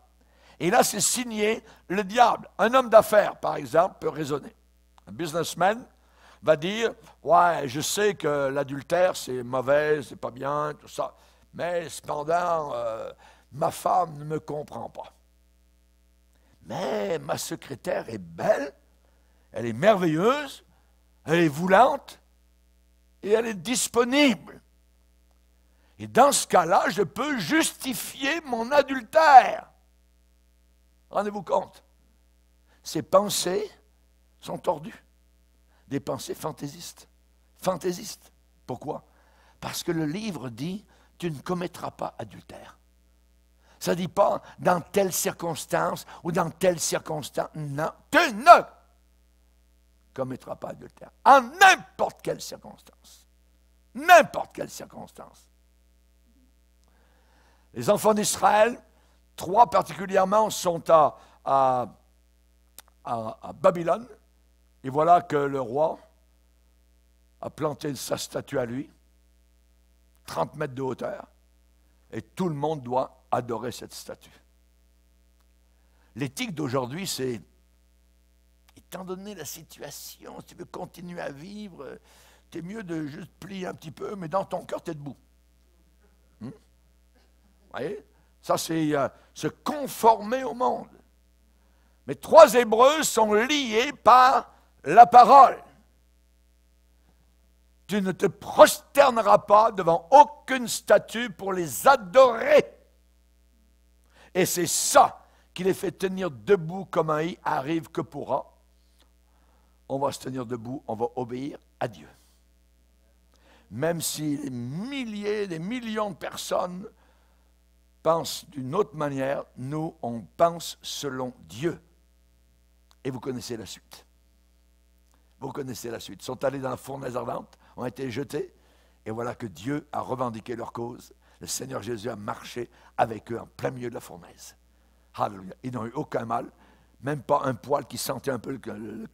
Et là, c'est signé le diable. Un homme d'affaires, par exemple, peut raisonner. Un businessman va dire, ouais, je sais que l'adultère, c'est mauvais, c'est pas bien, tout ça. Mais cependant, ma femme ne me comprend pas. Mais ma secrétaire est belle, elle est merveilleuse, elle est voulante et elle est disponible. Et dans ce cas-là, je peux justifier mon adultère. Rendez-vous compte, ces pensées sont tordues. Des pensées fantaisistes. Fantaisistes. Pourquoi? Parce que le livre dit, tu ne commettras pas adultère. Ça ne dit pas dans telle circonstance ou dans telle circonstance. Non, tu ne commettras pas adultère. En n'importe quelle circonstance. N'importe quelle circonstance. Les enfants d'Israël, 3 particulièrement, sont à Babylone. Et voilà que le roi a planté sa statue à lui, 30 mètres de hauteur, et tout le monde doit adorer cette statue. L'éthique d'aujourd'hui, c'est, étant donné la situation, si tu veux continuer à vivre, c'est mieux de juste plier un petit peu, mais dans ton cœur, tu es debout. Vous voyez? Ça, c'est se conformer au monde. Mais 3 Hébreux sont liés par la parole. Tu ne te prosterneras pas devant aucune statue pour les adorer. Et c'est ça qui les fait tenir debout comme un i, arrive que pourra. On va se tenir debout, on va obéir à Dieu. Même si des milliers, des millions de personnes pensent d'une autre manière, nous, on pense selon Dieu. Et vous connaissez la suite. Vous connaissez la suite. Ils sont allés dans la fournaise ardente, ont été jetés, et voilà que Dieu a revendiqué leur cause. Le Seigneur Jésus a marché avec eux en plein milieu de la fournaise. Alléluia. Ils n'ont eu aucun mal, même pas un poil qui sentait un peu le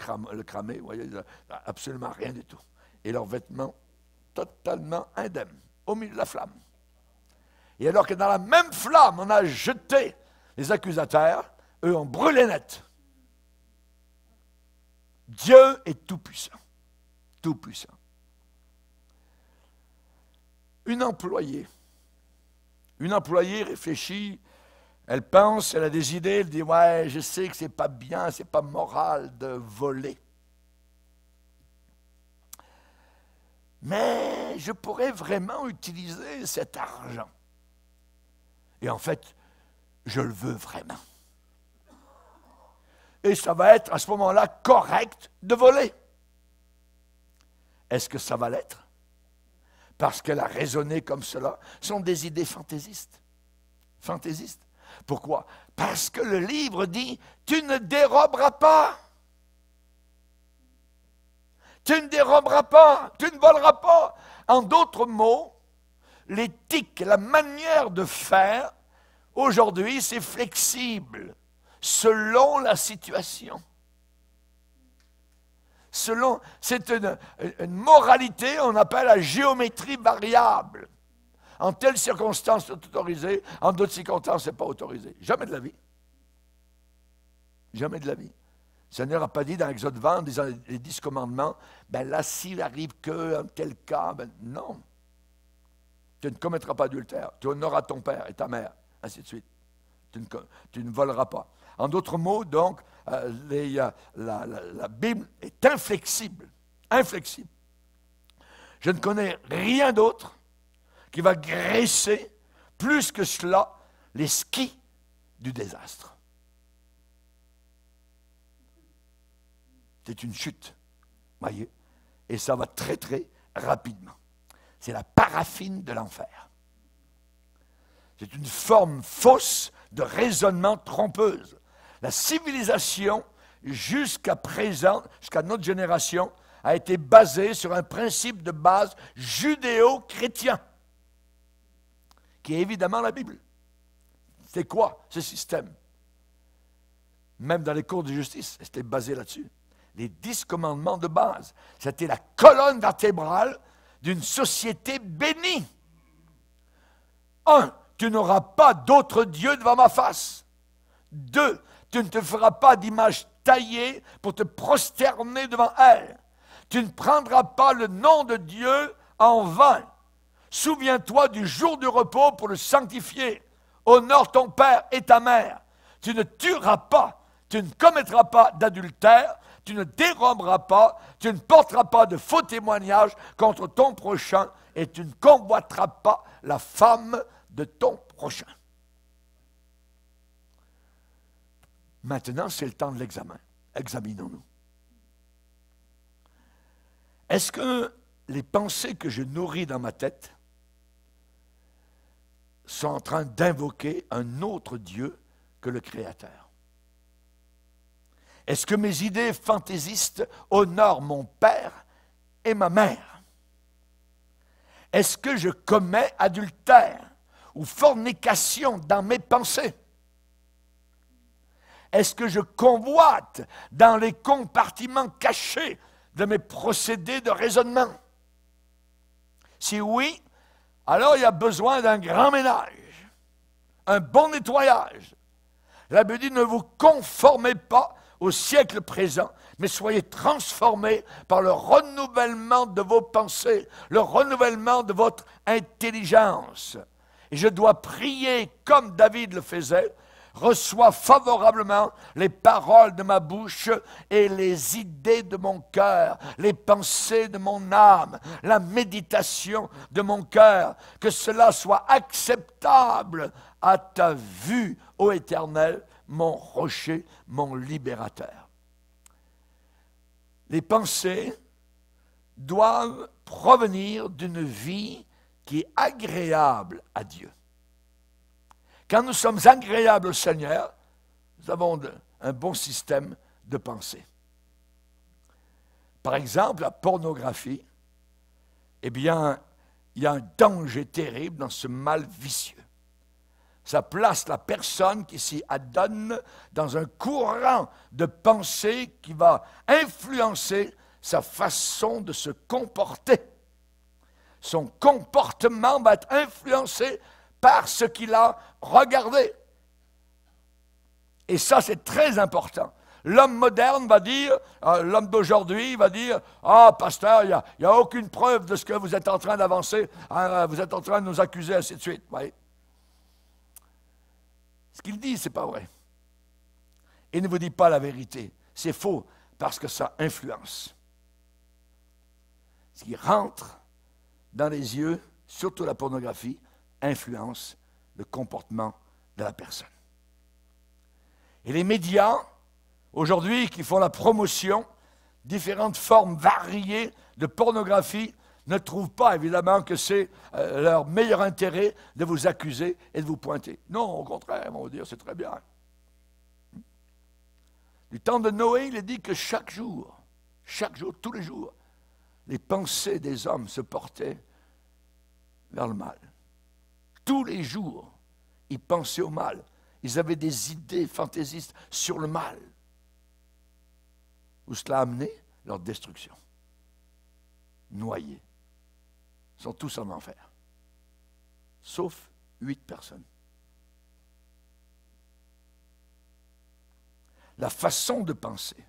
cramé, vous voyez, absolument rien du tout. Et leurs vêtements totalement indemnes, au milieu de la flamme. Et alors que dans la même flamme, on a jeté les accusateurs, eux ont brûlé net. Dieu est tout-puissant. Tout-puissant. Une employée réfléchit, elle pense, elle a des idées, elle dit, ouais, je sais que c'est pas bien, c'est pas moral de voler. Mais je pourrais vraiment utiliser cet argent. Et en fait, je le veux vraiment. Et ça va être à ce moment-là correct de voler. Est-ce que ça va l'être? Parce qu'elle a raisonné comme cela. Ce sont des idées fantaisistes. Fantaisistes. Pourquoi? Parce que le livre dit, tu ne déroberas pas. Tu ne déroberas pas. Tu ne voleras pas. En d'autres mots, l'éthique, la manière de faire, aujourd'hui, c'est flexible. Selon la situation. C'est une moralité, on appelle la géométrie variable. En telles circonstances, c'est autorisé, en d'autres circonstances, ce n'est pas autorisé. Jamais de la vie. Jamais de la vie. Le Seigneur n'a pas dit dans Exode 20, en disant les 10 commandements, ben là, s'il arrive que, en tel cas, ben non. Tu ne commettras pas d'adultère, tu honoreras ton père et ta mère, ainsi de suite. Tu ne voleras pas. En d'autres mots, donc, la Bible est inflexible. Inflexible. Je ne connais rien d'autre qui va graisser plus que cela les skis du désastre. C'est une chute, voyez, et ça va très très rapidement. C'est la paraffine de l'enfer. C'est une forme fausse de raisonnement trompeuse. La civilisation, jusqu'à présent, jusqu'à notre génération, a été basée sur un principe de base judéo-chrétien, qui est évidemment la Bible. C'est quoi ce système? Même dans les cours de justice, c'était basé là-dessus. Les 10 commandements de base, c'était la colonne vertébrale d'une société bénie. 1, tu n'auras pas d'autre Dieu devant ma face. 2, tu ne te feras pas d'image taillée pour te prosterner devant elle. Tu ne prendras pas le nom de Dieu en vain. Souviens-toi du jour du repos pour le sanctifier. Honore ton père et ta mère. Tu ne tueras pas, tu ne commettras pas d'adultère, tu ne déroberas pas, tu ne porteras pas de faux témoignages contre ton prochain et tu ne convoiteras pas la femme de ton prochain. Maintenant, c'est le temps de l'examen. Examinons-nous. Est-ce que les pensées que je nourris dans ma tête sont en train d'invoquer un autre Dieu que le Créateur? Est-ce que mes idées fantaisistes honorent mon père et ma mère? Est-ce que je commets adultère ou fornication dans mes pensées? Est-ce que je convoite dans les compartiments cachés de mes procédés de raisonnement? Si oui, alors il y a besoin d'un grand ménage, un bon nettoyage. La Bible dit, ne vous conformez pas au siècle présent, mais soyez transformés par le renouvellement de vos pensées, le renouvellement de votre intelligence. Et je dois prier comme David le faisait, reçois favorablement les paroles de ma bouche et les idées de mon cœur, les pensées de mon âme, la méditation de mon cœur, que cela soit acceptable à ta vue, ô Éternel, mon rocher, mon libérateur. Les pensées doivent provenir d'une vie qui est agréable à Dieu. Quand nous sommes agréables au Seigneur, nous avons un bon système de pensée. Par exemple, la pornographie, eh bien, il y a un danger terrible dans ce mal vicieux. Ça place la personne qui s'y adonne dans un courant de pensée qui va influencer sa façon de se comporter. Son comportement va être influencé par ce qu'il a regardé. Et ça, c'est très important. L'homme moderne va dire, l'homme d'aujourd'hui va dire, « Ah, pasteur, il n'y a aucune preuve de ce que vous êtes en train d'avancer, vous êtes en train de nous accuser, ainsi de suite. » Oui. Ce qu'il dit, ce n'est pas vrai. Il ne vous dit pas la vérité. C'est faux, parce que ça influence. Ce qui rentre dans les yeux, surtout la pornographie, influence le comportement de la personne. Et les médias, aujourd'hui, qui font la promotion, différentes formes variées de pornographie, ne trouvent pas, évidemment, que c'est leur meilleur intérêt de vous accuser et de vous pointer. Non, au contraire, ils vont vous dire, c'est très bien. Du temps de Noé, il est dit que chaque jour, tous les jours, les pensées des hommes se portaient vers le mal. Tous les jours, ils pensaient au mal. Ils avaient des idées fantaisistes sur le mal. Où cela a amené leur destruction. Noyés. Ils sont tous en enfer. Sauf 8 personnes. La façon de penser.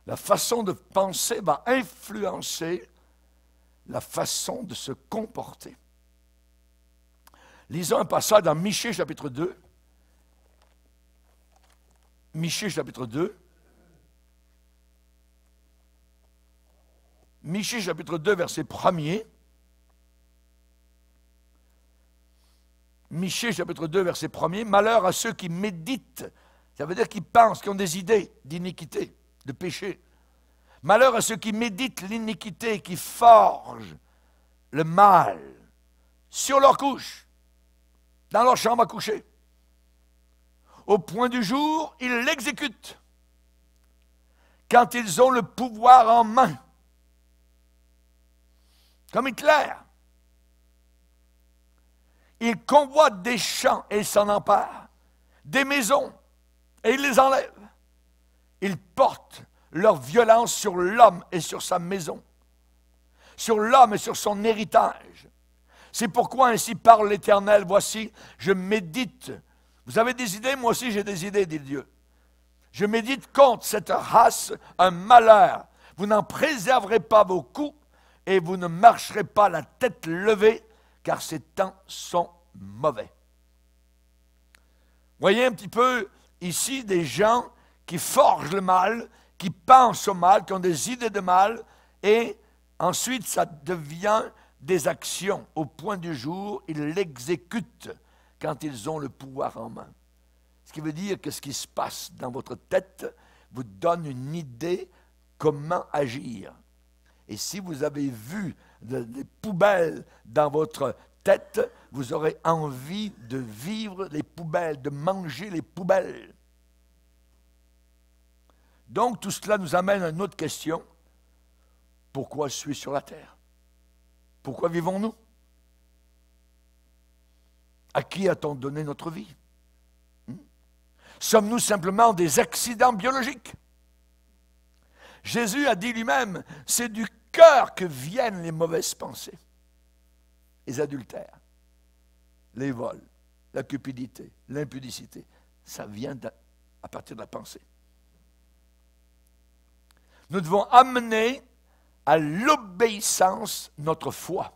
La façon de penser va influencer la façon de se comporter. Lisons un passage dans Michée chapitre 2. Michée chapitre 2. Michée chapitre 2, verset 1er. Michée chapitre 2, verset 1er. Malheur à ceux qui méditent. Ça veut dire qu'ils pensent, qui ont des idées d'iniquité, de péché. Malheur à ceux qui méditent l'iniquité, qui forgent le mal sur leur couche, dans leur chambre à coucher. Au point du jour, ils l'exécutent. Quand ils ont le pouvoir en main, comme Hitler, ils convoitent des champs et ils s'en emparent, des maisons et ils les enlèvent. Ils portent leur violence sur l'homme et sur sa maison. sur l'homme et sur son héritage. C'est pourquoi ainsi parle l'Éternel, voici, je médite. Vous avez des idées, moi aussi j'ai des idées, dit Dieu. Je médite contre cette race un malheur. Vous n'en préserverez pas vos coups et vous ne marcherez pas la tête levée, car ces temps sont mauvais. Voyez un petit peu ici des gens qui forgent le mal, qui pensent au mal, qui ont des idées de mal, et ensuite ça devient des actions. Au point du jour, ils l'exécutent quand ils ont le pouvoir en main. Ce qui veut dire que ce qui se passe dans votre tête vous donne une idée comment agir. Et si vous avez vu des poubelles dans votre tête, vous aurez envie de vivre les poubelles, de manger les poubelles. Donc tout cela nous amène à une autre question. Pourquoi je suis sur la terre? Pourquoi vivons-nous? À qui a-t-on donné notre vie? Sommes-nous simplement des accidents biologiques? Jésus a dit lui-même, c'est du cœur que viennent les mauvaises pensées, les adultères, les vols, la cupidité, l'impudicité. Ça vient à partir de la pensée. Nous devons amener à l'obéissance notre foi,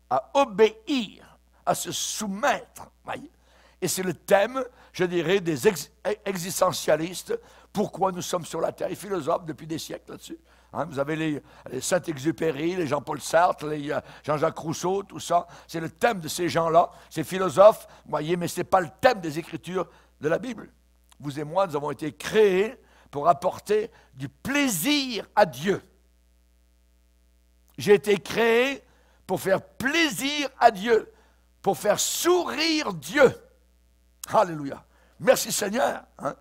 à obéir, à se soumettre. Voyez? Et c'est le thème, je dirais, des existentialistes. Pourquoi nous sommes sur la terre? Les philosophes depuis des siècles là-dessus. Hein, vous avez les Saint-Exupéry, les Jean-Paul Sartre, les Jean-Jacques Rousseau, tout ça. C'est le thème de ces gens-là, ces philosophes. Voyez, mais ce n'est pas le thème des Écritures de la Bible. Vous et moi, nous avons été créés pour apporter du plaisir à Dieu. J'ai été créé pour faire plaisir à Dieu, pour faire sourire Dieu. Alléluia. Merci Seigneur. Hein?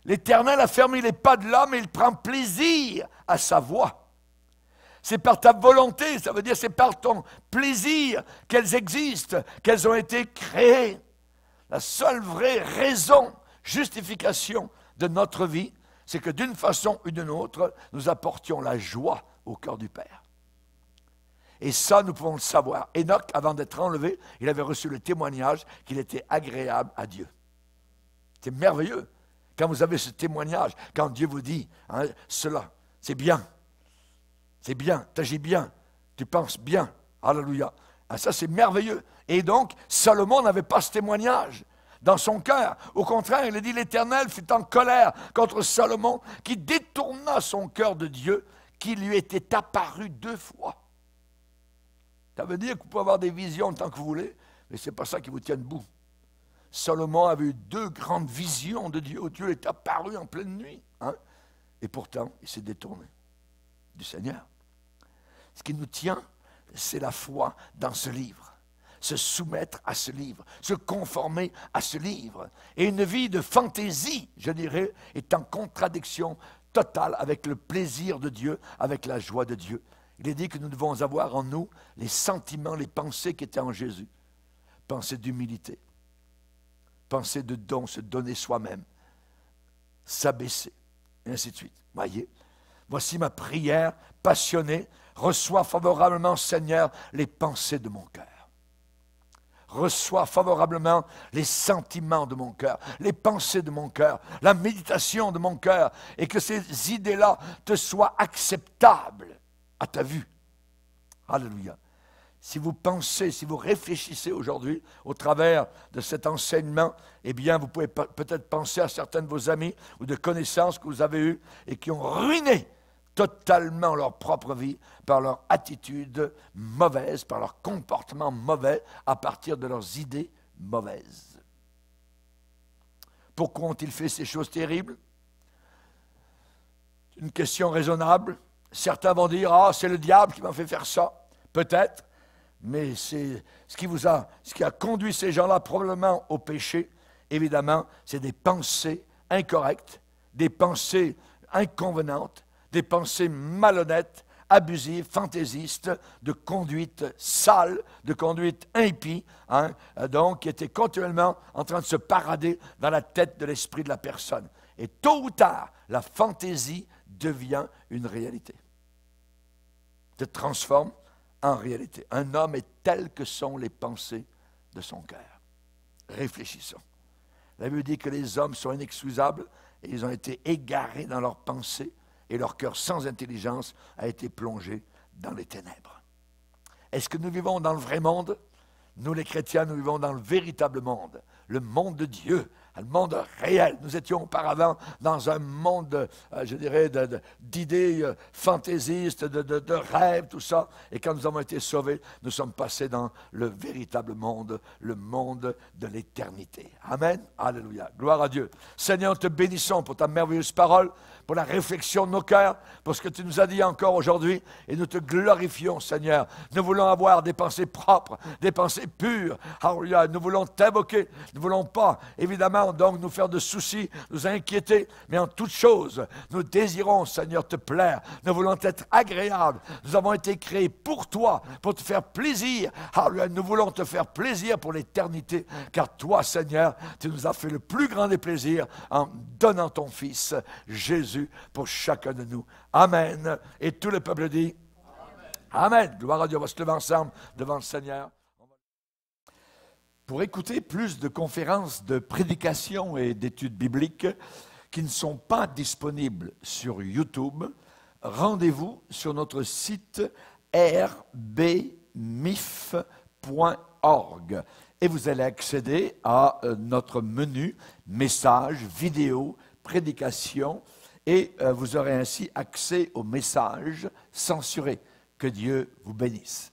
L'Éternel a fermé les pas de l'homme et il prend plaisir à sa voix. C'est par ta volonté, ça veut dire c'est par ton plaisir qu'elles existent, qu'elles ont été créées. La seule vraie raison, justification de notre vie, c'est que d'une façon ou d'une autre, nous apportions la joie au cœur du Père. Et ça, nous pouvons le savoir. Enoch, avant d'être enlevé, il avait reçu le témoignage qu'il était agréable à Dieu. C'est merveilleux. Quand vous avez ce témoignage, quand Dieu vous dit, hein, cela, c'est bien, tu agis bien, tu penses bien, alléluia. Ah, ça, c'est merveilleux. Et donc, Salomon n'avait pas ce témoignage dans son cœur. Au contraire, il a dit, l'Éternel fut en colère contre Salomon, qui détourna son cœur de Dieu, qui lui était apparu 2 fois. Ça veut dire que vous pouvez avoir des visions tant que vous voulez, mais ce n'est pas ça qui vous tient debout. Salomon avait eu 2 grandes visions de Dieu. Dieu est apparu en pleine nuit. Hein? Et pourtant, il s'est détourné du Seigneur. Ce qui nous tient, c'est la foi dans ce livre. Se soumettre à ce livre, se conformer à ce livre. Et une vie de fantaisie, je dirais, est en contradiction totale avec le plaisir de Dieu, avec la joie de Dieu. Il est dit que nous devons avoir en nous les sentiments, les pensées qui étaient en Jésus. Pensée d'humilité, pensée de don, se donner soi-même, s'abaisser, et ainsi de suite. Voyez, voici ma prière passionnée. Reçois favorablement, Seigneur, les pensées de mon cœur. Reçois favorablement les sentiments de mon cœur, les pensées de mon cœur, la méditation de mon cœur, et que ces idées-là te soient acceptables à ta vue. Alléluia. Si vous pensez, si vous réfléchissez aujourd'hui au travers de cet enseignement, eh bien, vous pouvez peut-être penser à certains de vos amis ou de connaissances que vous avez eues et qui ont ruiné totalement leur propre vie par leur attitude mauvaise, par leur comportement mauvais à partir de leurs idées mauvaises. Pourquoi ont-ils fait ces choses terribles? Une question raisonnable. Certains vont dire, ah, c'est le diable qui m'a fait faire ça. Peut-être, mais c'est ce qui a conduit ces gens-là probablement au péché. Évidemment, c'est des pensées incorrectes, des pensées inconvenantes, des pensées malhonnêtes, abusives, fantaisistes, de conduite sale, de conduite impie, hein, donc qui étaient continuellement en train de se parader dans la tête de l'esprit de la personne. Et tôt ou tard, la fantaisie devient une réalité. te transforme en réalité. Un homme est tel que sont les pensées de son cœur. Réfléchissons. La Bible dit que les hommes sont inexcusables et ils ont été égarés dans leurs pensées et leur cœur sans intelligence a été plongé dans les ténèbres. Est-ce que nous vivons dans le vrai monde? Nous, les chrétiens, nous vivons dans le véritable monde, le monde de Dieu, le monde réel. Nous étions auparavant dans un monde, je dirais, d'idées fantaisistes, de rêves, tout ça. Et quand nous avons été sauvés, nous sommes passés dans le véritable monde, le monde de l'éternité. Amen. Alléluia. Gloire à Dieu. Seigneur, te bénissons pour ta merveilleuse parole, pour la réflexion de nos cœurs, pour ce que tu nous as dit encore aujourd'hui. Et nous te glorifions, Seigneur. Nous voulons avoir des pensées propres, des pensées pures. Alléluia. Nous voulons t'invoquer. Nous ne voulons pas, évidemment, donc nous faire de soucis, nous inquiéter, mais en toute chose, nous désirons, Seigneur, te plaire. Nous voulons être agréables. Nous avons été créés pour toi, pour te faire plaisir. Alléluia. Nous voulons te faire plaisir pour l'éternité, car toi, Seigneur, tu nous as fait le plus grand des plaisirs en donnant ton Fils, Jésus, pour chacun de nous. Amen. Et tout le peuple dit Amen. Amen. Gloire à Dieu. On va se lever ensemble devant le Seigneur. Pour écouter plus de conférences de prédication et d'études bibliques qui ne sont pas disponibles sur YouTube, rendez-vous sur notre site rbmif.org et vous allez accéder à notre menu messages, vidéos, prédications et vous aurez ainsi accès aux messages censurés. Que Dieu vous bénisse.